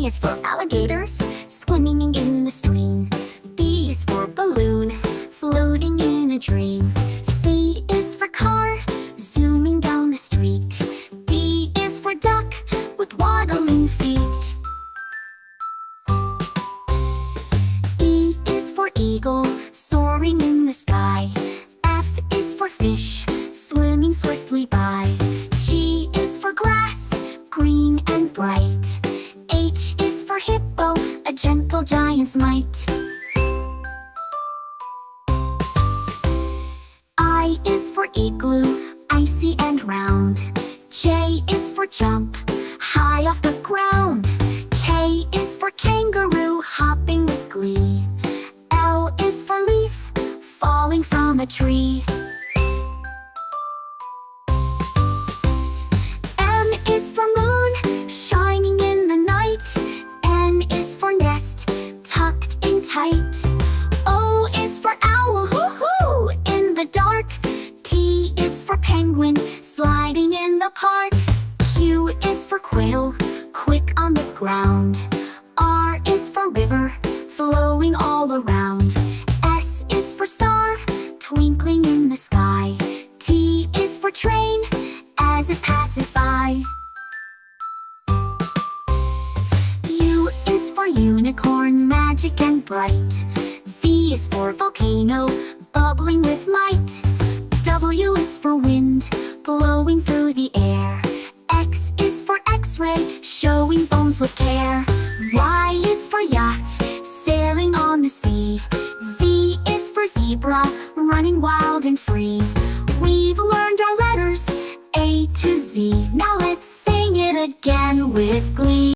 A is for alligators, swimming in the stream. B is for balloon, floating in a dream. C is for car, zooming down the street. D is for duck, with waddling feet. E is for eagle, soaring in the sky. F is for fish, swimming swiftly by. G is for grass, green and bright. H is for hippo, a gentle giant's might. I is for igloo, icy and round. J is for jump, high off the ground. K is for kangaroo, hopping with glee. L is for leaf, falling from a tree. M is for moon, shining in the night. N is for nest, tucked in tight. O is for owl, hoo-hoo, in the dark. P is for penguin, sliding in the park. Q is for quail, quick on the ground. R is for river, flowing all around. S is for star, twinkling in the sky. T is for train, as it passes by. U is for unicorn, magic and bright. V is for volcano, bubbling with might. W is for wind, blowing through the air. X is for X-ray, showing bones with care. Y is for yacht, sailing on the sea. Z is for zebra, running wild and free. We've learned our letters, A to Z. Now let's sing it again with glee.